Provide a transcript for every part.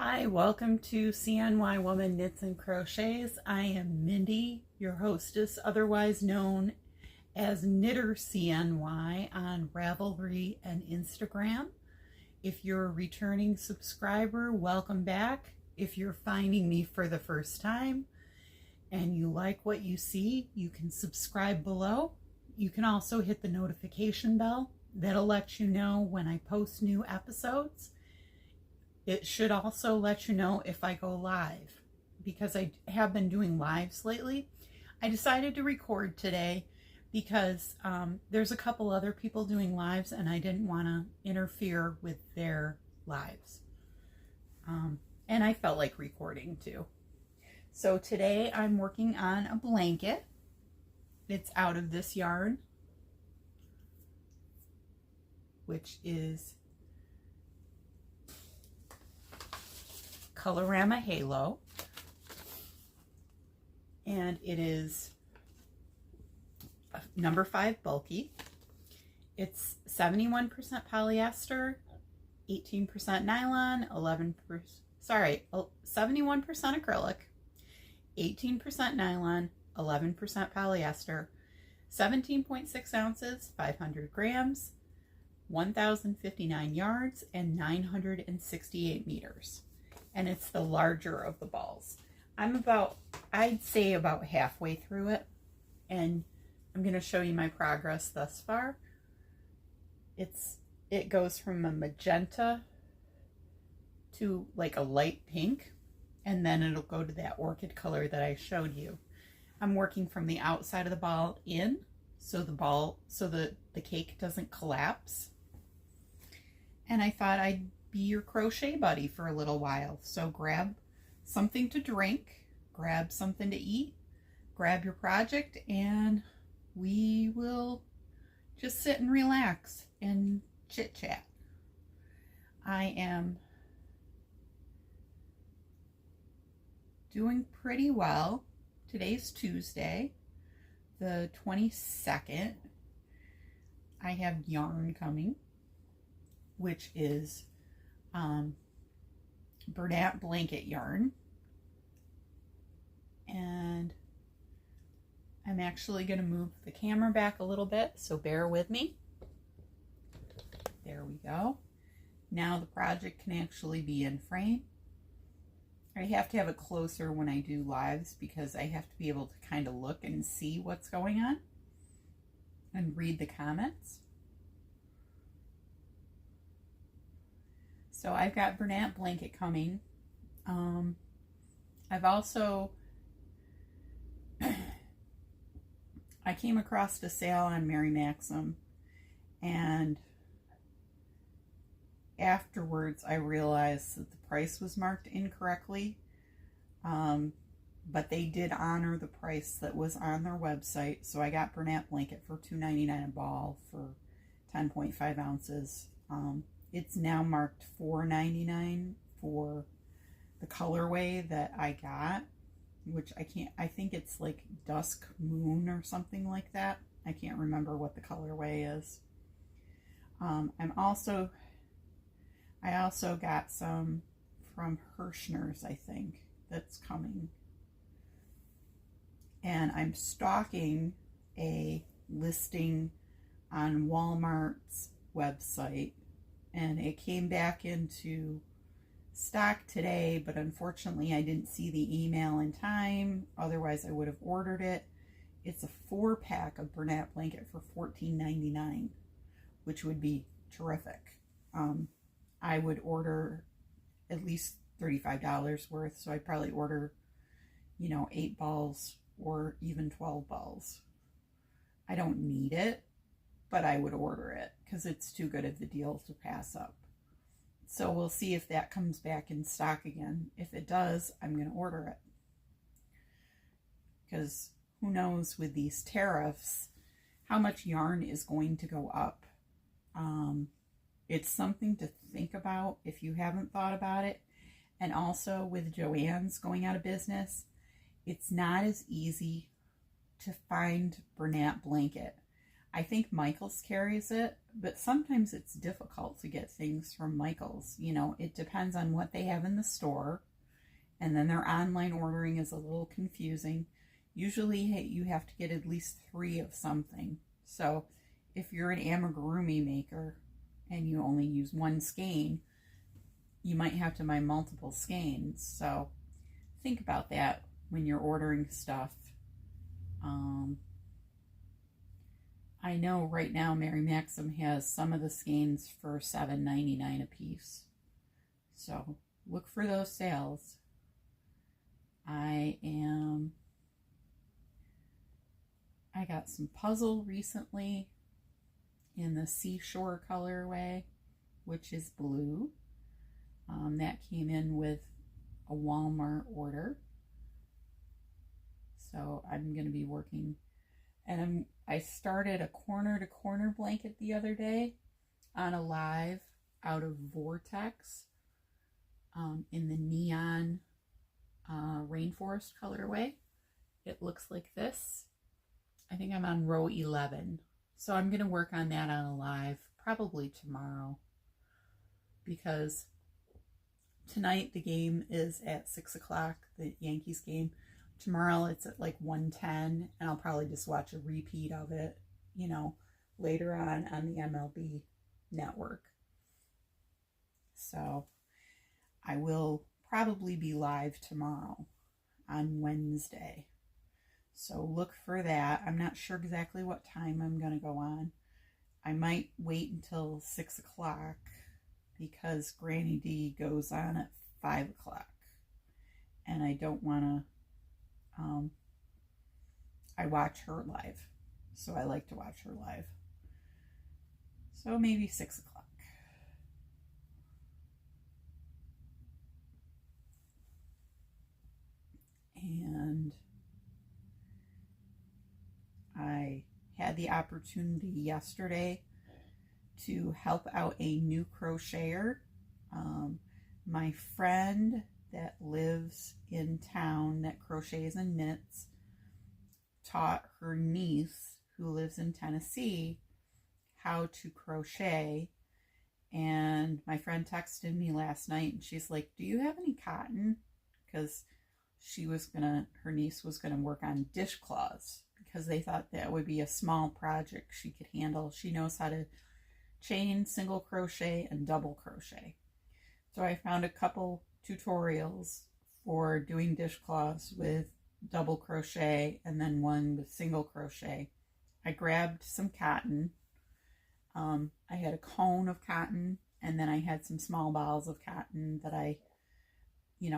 Hi, welcome to CNY Woman Knits and Crochets. I am Mindy, your hostess, otherwise known as Knitter CNY on Ravelry and Instagram. If you're a returning subscriber, welcome back. If you're finding me for the first time and you like what you see, you can subscribe below. You can also hit the notification bell. That'll let you know when I post new episodes. It should also let you know if I go live, because I have been doing lives lately. I decided to record today because there's a couple other people doing lives and I didn't want to interfere with their lives. And I felt like recording too. So today I'm working on a blanket. It's out of this yarn, which is Colorama Halo, and it is number 5 bulky. It's 71% polyester, 18% nylon, 71% acrylic, 18% nylon, 11% polyester, 17.6 ounces, 500 grams, 1,059 yards, and 968 meters. And it's the larger of the balls. I'd say about halfway through it, and I'm going to show you my progress thus far. It goes from a magenta to like a light pink, and then it'll go to that orchid color that I showed you. I'm working from the outside of the ball in, so the cake doesn't collapse. And I thought I'd be your crochet buddy for a little while. So grab something to drink, grab something to eat, grab your project, and we will just sit and relax and chit chat. I am doing pretty well. Today's Tuesday, the 22nd. I have yarn coming, which is Bernat blanket yarn, and I'm actually going to move the camera back a little bit, so bear with me. There we go. Now the project can actually be in frame. I have to have it closer when I do lives because I have to be able to kind of look and see what's going on and read the comments. So I've got Bernat blanket coming. I've also, I came across a sale on Mary Maxim, and afterwards I realized that the price was marked incorrectly, but they did honor the price that was on their website. So I got Bernat blanket for $2.99 a ball for 10.5 ounces. It's now marked $4.99 for the colorway that I got, which I think it's like Dusk Moon or something like that. I can't remember what the colorway is. I also got some from Hirschner's, I think, that's coming. And I'm stocking a listing on Walmart's website. And it came back into stock today, but unfortunately I didn't see the email in time. Otherwise I would have ordered it. It's a 4-pack of Bernat blanket for $14.99, which would be terrific. I would order at least $35 worth, so I'd probably order, 8 balls or even 12 balls. I don't need it, but I would order it because it's too good of a deal to pass up. So we'll see if that comes back in stock again. If it does, I'm going to order it. Because who knows with these tariffs how much yarn is going to go up. It's something to think about if you haven't thought about it. And also with Joann's going out of business, it's not as easy to find Bernat blanket. I think Michael's carries it, but sometimes it's difficult to get things from Michaels. You know, it depends on what they have in the store, and then their online ordering is a little confusing. Usually you have to get at least 3 of something. So if you're an amigurumi maker and you only use 1 skein, you might have to buy multiple skeins. So think about that when you're ordering stuff. I know right now Mary Maxim has some of the skeins for $7.99 a piece. So look for those sales. I got some puzzle recently in the Seashore colorway, which is blue. That came in with a Walmart order. So I'm going to be working, and I started a corner to corner blanket the other day on a live out of Vortex in the neon rainforest colorway. It looks like this. I think I'm on row 11. So I'm going to work on that on a live probably tomorrow, because tonight the game is at 6 o'clock, the Yankees game. Tomorrow it's at like 1:10, and I'll probably just watch a repeat of it, you know, later on the MLB network. So I will probably be live tomorrow on Wednesday. So look for that. I'm not sure exactly what time I'm going to go on. I might wait until 6 o'clock because Granny D goes on at 5 o'clock. And I don't want to, I watch her live. So I like to watch her live. So maybe 6 o'clock. And I had the opportunity yesterday to help out a new crocheter. My friend that lives in town that crochets and knits taught her niece who lives in Tennessee how to crochet. And my friend texted me last night and she's like, do you have any cotton? Because her niece was gonna work on dishcloths, because they thought that would be a small project she could handle. She knows how to chain, single crochet, and double crochet. So I found a couple tutorials for doing dishcloths with double crochet and then one with single crochet. I grabbed some cotton. I had a cone of cotton, and then I had some small balls of cotton that I,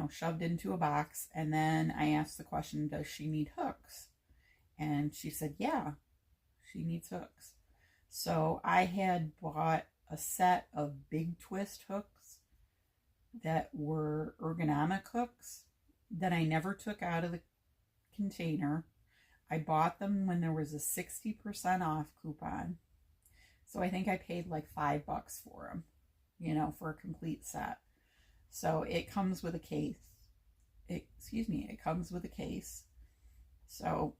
shoved into a box. And then I asked the question, does she need hooks? And she said, yeah, she needs hooks. So I had bought a set of big twist hooks that were ergonomic hooks that I never took out of the container. I bought them when there was a 60% off coupon. So I think I paid like $5 for them, for a complete set. So it comes with a case. It comes with a case. So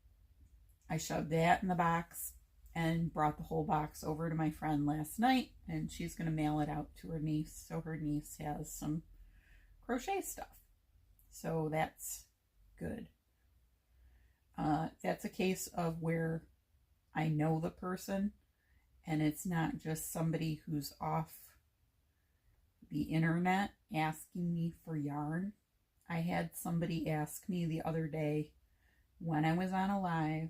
I shoved that in the box and brought the whole box over to my friend last night, and she's going to mail it out to her niece, so her niece has some crochet stuff. So that's good. That's a case of where I know the person, and it's not just somebody who's off the internet asking me for yarn. I had somebody ask me the other day when I was on a live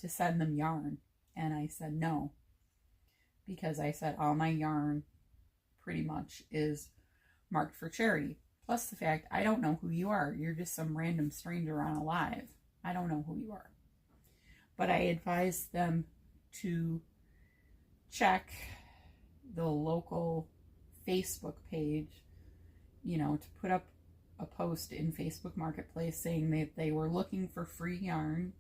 to send them yarn, and I said no, because I said all my yarn pretty much is marked for charity. Plus the fact I don't know who you are. You're just some random stranger on a live. I don't know who you are. But I advised them to check the local Facebook page, to put up a post in Facebook Marketplace saying that they were looking for free yarn.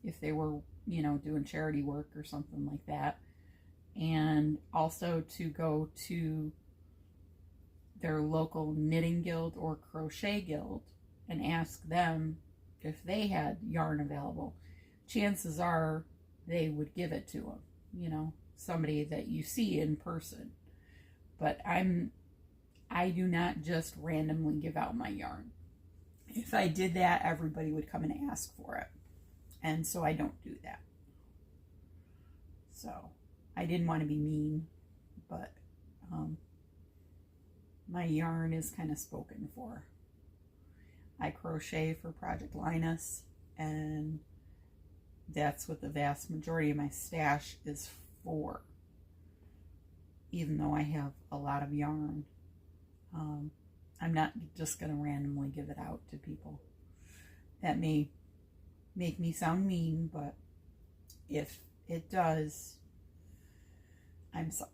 If they were, doing charity work or something like that. And also to go to their local knitting guild or crochet guild and ask them if they had yarn available. Chances are they would give it to them, you know, somebody that you see in person. But I do not just randomly give out my yarn. If I did that, everybody would come and ask for it. And so I don't do that. So I didn't want to be mean, but my yarn is kind of spoken for. I crochet for Project Linus, and that's what the vast majority of my stash is for. Even though I have a lot of yarn, I'm not just going to randomly give it out to people. That may make me sound mean, but if it does, I'm sorry.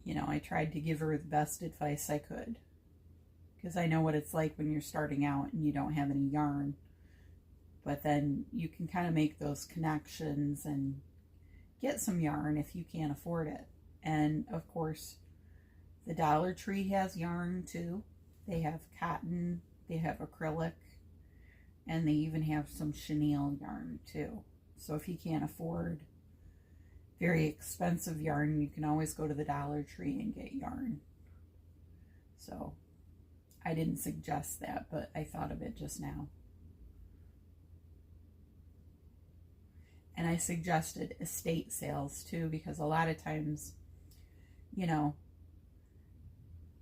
You know, I tried to give her the best advice I could, because I know what it's like when you're starting out and you don't have any yarn. But then you can kind of make those connections and get some yarn if you can't afford it. And of course, the Dollar Tree has yarn too. They have cotton, they have acrylic, and they even have some chenille yarn too. So if you can't afford very expensive yarn, you can always go to the Dollar Tree and get yarn. So I didn't suggest that, but I thought of it just now. And I suggested estate sales too, because a lot of times, you know,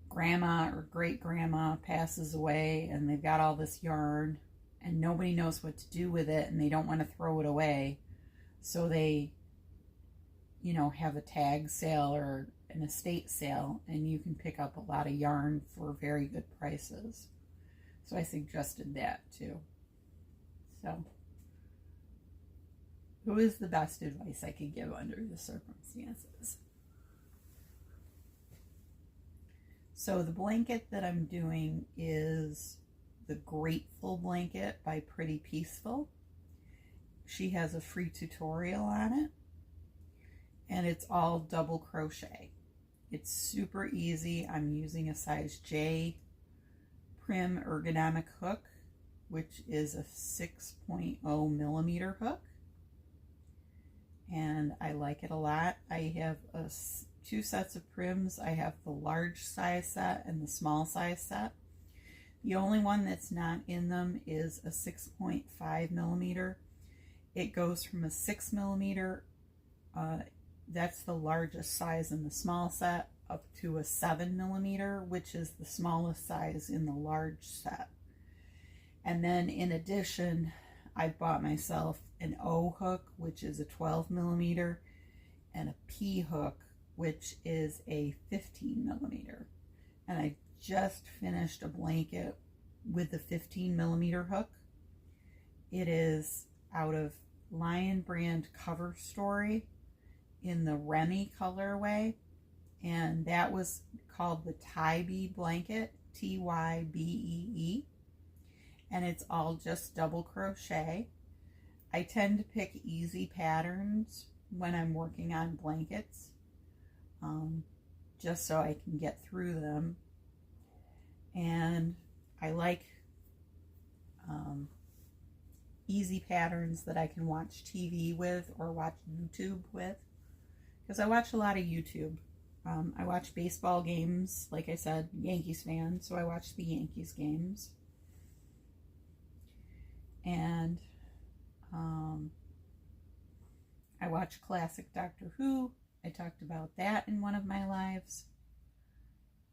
grandma or great grandma passes away and they've got all this yarn and nobody knows what to do with it and they don't want to throw it away. So they, you know, have a tag sale or an estate sale, and you can pick up a lot of yarn for very good prices. So I suggested that too. So it was the best advice I could give under the circumstances. So the blanket that I'm doing is the Grateful Blanket by Pretty Peaceful. She has a free tutorial on it, and it's all double crochet. It's super easy. I'm using a size J Prim ergonomic hook, which is a 6.0 millimeter hook, and I like it a lot. I have two sets of Prims. I have the large size set and the small size set. The only one that's not in them is a 6.5 millimeter. It goes from a 6 millimeter, that's the largest size in the small set, up to a 7 millimeter, which is the smallest size in the large set. And then in addition, I bought myself an O hook, which is a 12 millimeter, and a P hook, which is a 15 millimeter. And I just finished a blanket with the 15 millimeter hook. It is out of Lion Brand Cover Story in the Remy colorway, and that was called the Tybee blanket, Tybee, and it's all just double crochet. I tend to pick easy patterns when I'm working on blankets, just so I can get through them. And I like easy patterns that I can watch TV with or watch YouTube with, because I watch a lot of YouTube. I watch baseball games, like I said, Yankees fan, so I watch the Yankees games. And I watch classic Doctor Who. I talked about that in one of my lives.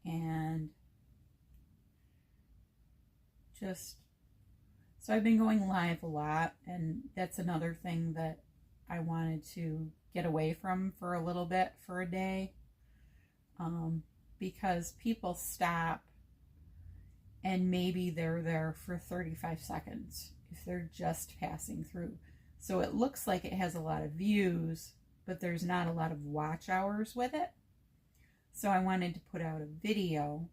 And just, so I've been going live a lot, and that's another thing that I wanted to get away from for a little bit, for a day, because people stop and maybe they're there for 35 seconds if they're just passing through. So it looks like it has a lot of views, but there's not a lot of watch hours with it. So I wanted to put out a video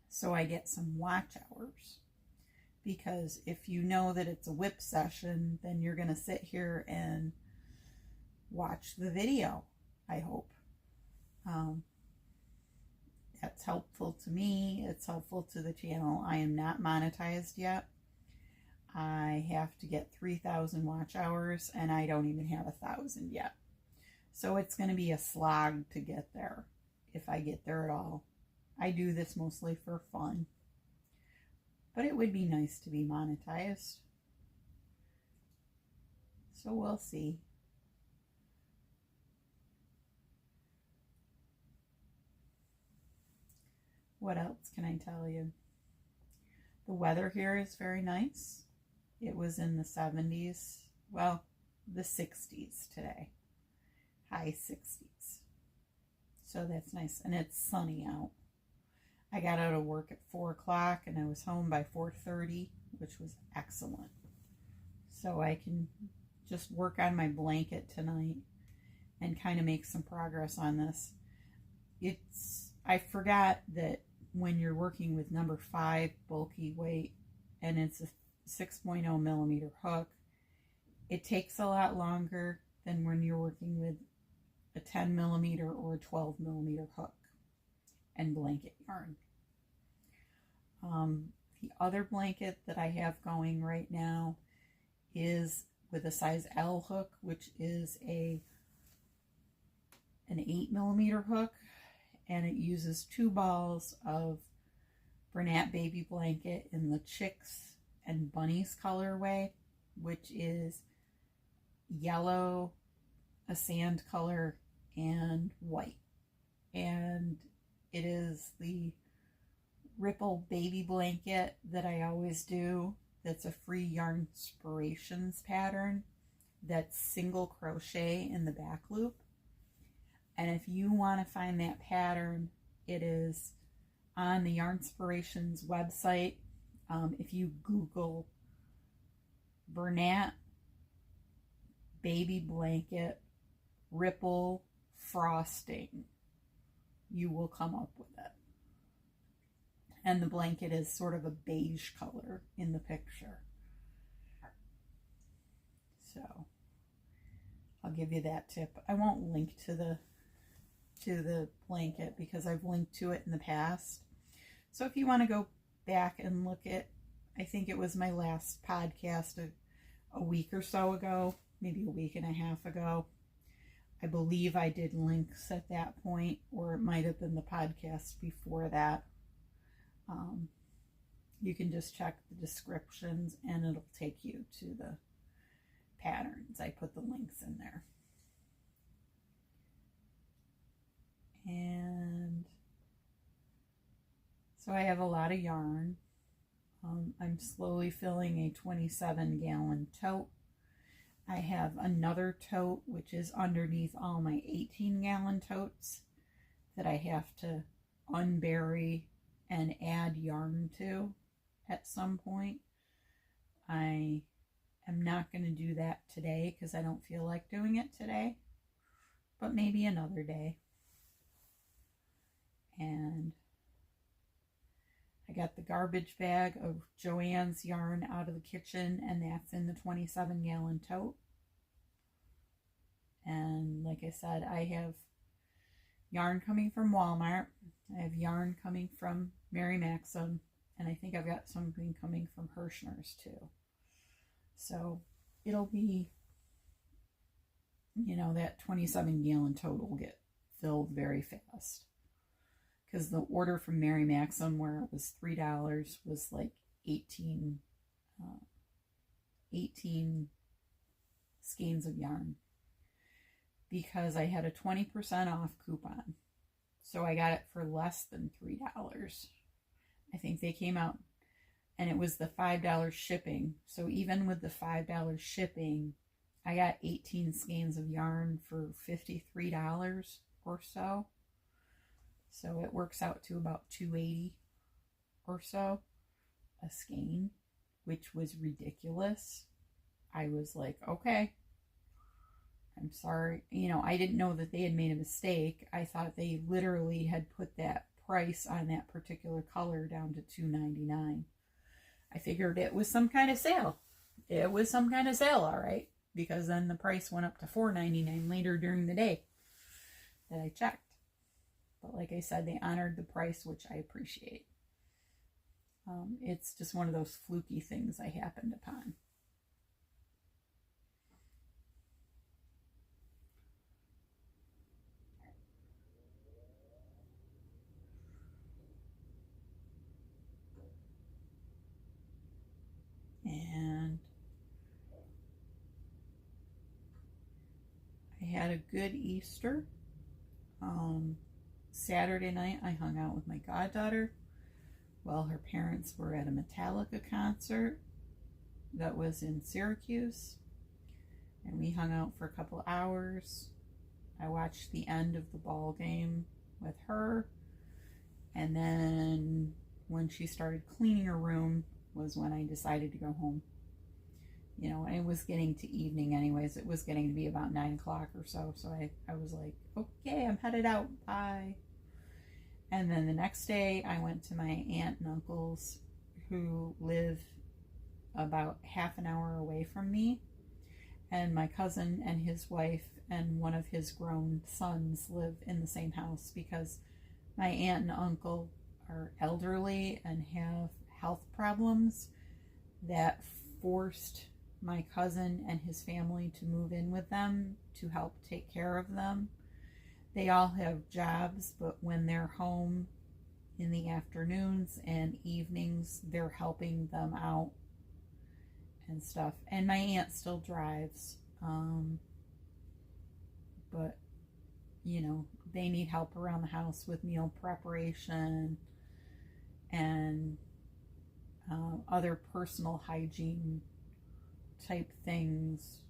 so I get some watch hours, because if you know that it's a WIP session, then you're going to sit here and watch the video, I hope. That's helpful to me. It's helpful to the channel. I am not monetized yet. I have to get 3,000 watch hours, and I don't even have 1,000 yet. So it's going to be a slog to get there, if I get there at all. I do this mostly for fun, but it would be nice to be monetized. So we'll see. What else can I tell you? The weather here is very nice. It was in the 70s, well, the 60s today, high 60s. So that's nice, and it's sunny out. I got out of work at 4 o'clock, and I was home by 4:30, which was excellent. So I can just work on my blanket tonight and kind of make some progress on this. I forgot that when you're working with number 5 bulky weight, and it's a 6.0 millimeter hook, it takes a lot longer than when you're working with a 10 millimeter or a 12 millimeter hook and blanket yarn. The other blanket that I have going right now is with a size L hook, which is an 8 millimeter hook, and it uses 2 balls of Bernat baby blanket in the Chicks and Bunnies colorway, which is yellow, a sand color, and white. And it is the Ripple baby blanket that I always do. That's a free Yarn Inspirations pattern that's single crochet in the back loop. And if you want to find that pattern, it is on the Yarn Inspirations website. If you Google Bernat baby blanket ripple frosting, you will come up with it. And the blanket is sort of a beige color in the picture. So I'll give you that tip. I won't link to the blanket because I've linked to it in the past. So if you want to go back and look at, I think it was my last podcast a week or so ago, maybe a week and a half ago. I believe I did links at that point, or it might have been the podcast before that. You can just check the descriptions and it'll take you to the patterns. I put the links in there. And so I have a lot of yarn. I'm slowly filling a 27-gallon tote. I have another tote which is underneath all my 18-gallon totes that I have to unbury and add yarn to at some point. I am not going to do that today because I don't feel like doing it today, but maybe another day. And I got the garbage bag of Joann's yarn out of the kitchen, and that's in the 27-gallon tote. And like I said, I have yarn coming from Walmart. I have yarn coming from Mary Maxim, and I think I've got something coming from Hirschner's too. So it'll be, you know, that 27-gallon tote will get filled very fast. Because the order from Mary Maxim, where it was $3, was like 18 skeins of yarn. Because I had a 20% off coupon. So I got it for less than $3. I think they came out, and it was the $5 shipping. So even with the $5 shipping, I got 18 skeins of yarn for $53 or so. So it works out to about $2.80 or so a skein, which was ridiculous. I was like, okay, I'm sorry. You know, I didn't know that they had made a mistake. I thought they literally had put that price on that particular color down to $2.99. I figured it was some kind of sale. It was some kind of sale, all right, because then the price went up to $4.99 later during the day that I checked. But like I said, they honored the price, which I appreciate. It's just one of those fluky things I happened upon. And I had a good Easter. Saturday night I hung out with my goddaughter while her parents were at a Metallica concert that was in Syracuse, and we hung out for a couple hours. I watched the end of the ball game with her, and then when she started cleaning her room was when I decided to go home. You know, and it was getting to evening anyways. It was getting to be about 9 o'clock or so. So I was like, okay, I'm headed out. Bye. And then the next day I went to my aunt and uncles who live about half an hour away from me. And my cousin and his wife and one of his grown sons live in the same house because my aunt and uncle are elderly and have health problems that forced my cousin and his family to move in with them to help take care of them. They all have jobs, but when they're home in the afternoons and evenings, they're helping them out and stuff. And my aunt still drives, but you know, they need help around the house with meal preparation and other personal hygiene type things.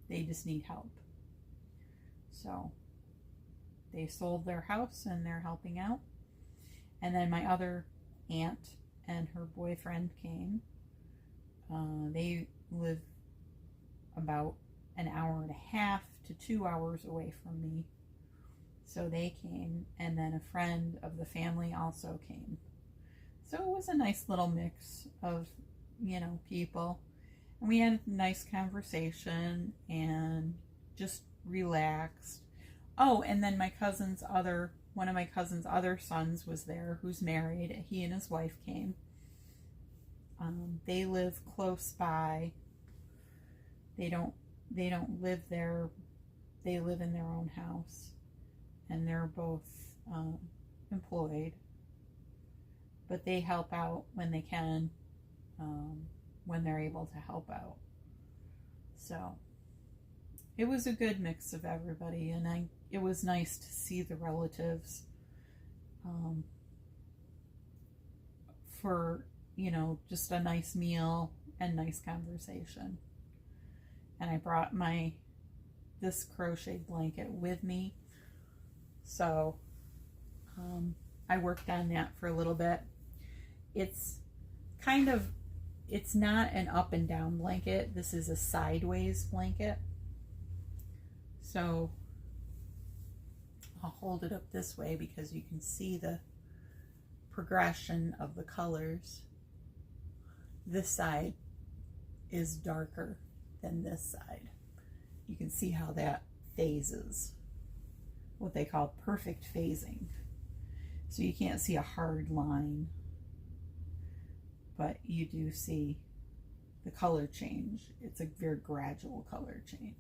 They just need help. So they sold their house and they're helping out. And then my other aunt and her boyfriend came. They live about an hour and a half to 2 hours away from me. So they came, and then a friend of the family also came. So it was a nice little mix of, you know, people. And we had a nice conversation and just relaxed. Oh, and then one of my cousin's other sons was there who's married. He and his wife came. They live close by. They don't live there. They live in their own house. And they're both employed. But they help out when they can, when they're able to help out. So it was a good mix of everybody, and it was nice to see the relatives for, you know, just a nice meal and nice conversation. And I brought this crochet blanket with me, so I worked on that for a little bit. It's not an up and down blanket. This is a sideways blanket. So I'll hold it up this way because you can see the progression of the colors. This side is darker than this side. You can see how that phases, what they call perfect phasing. So you can't see a hard line, but you do see the color change. It's a very gradual color change.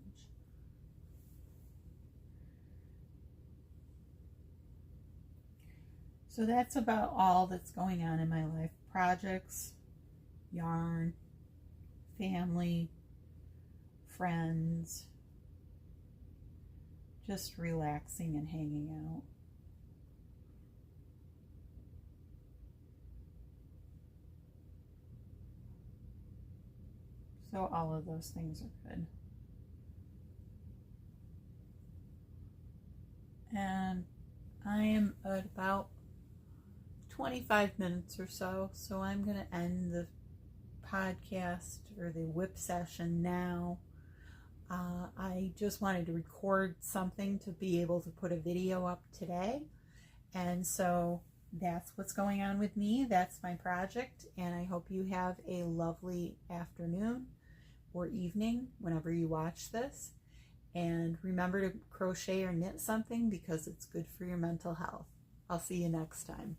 So that's about all that's going on in my life. Projects, yarn, family, friends, just relaxing and hanging out. So all of those things are good. And I am at about 25 minutes or so, so I'm going to end the podcast or the WIP session now. I just wanted to record something to be able to put a video up today, and so that's what's going on with me. That's my project, and I hope you have a lovely afternoon or evening whenever you watch this, And remember to crochet or knit something because it's good for your mental health. I'll see you next time.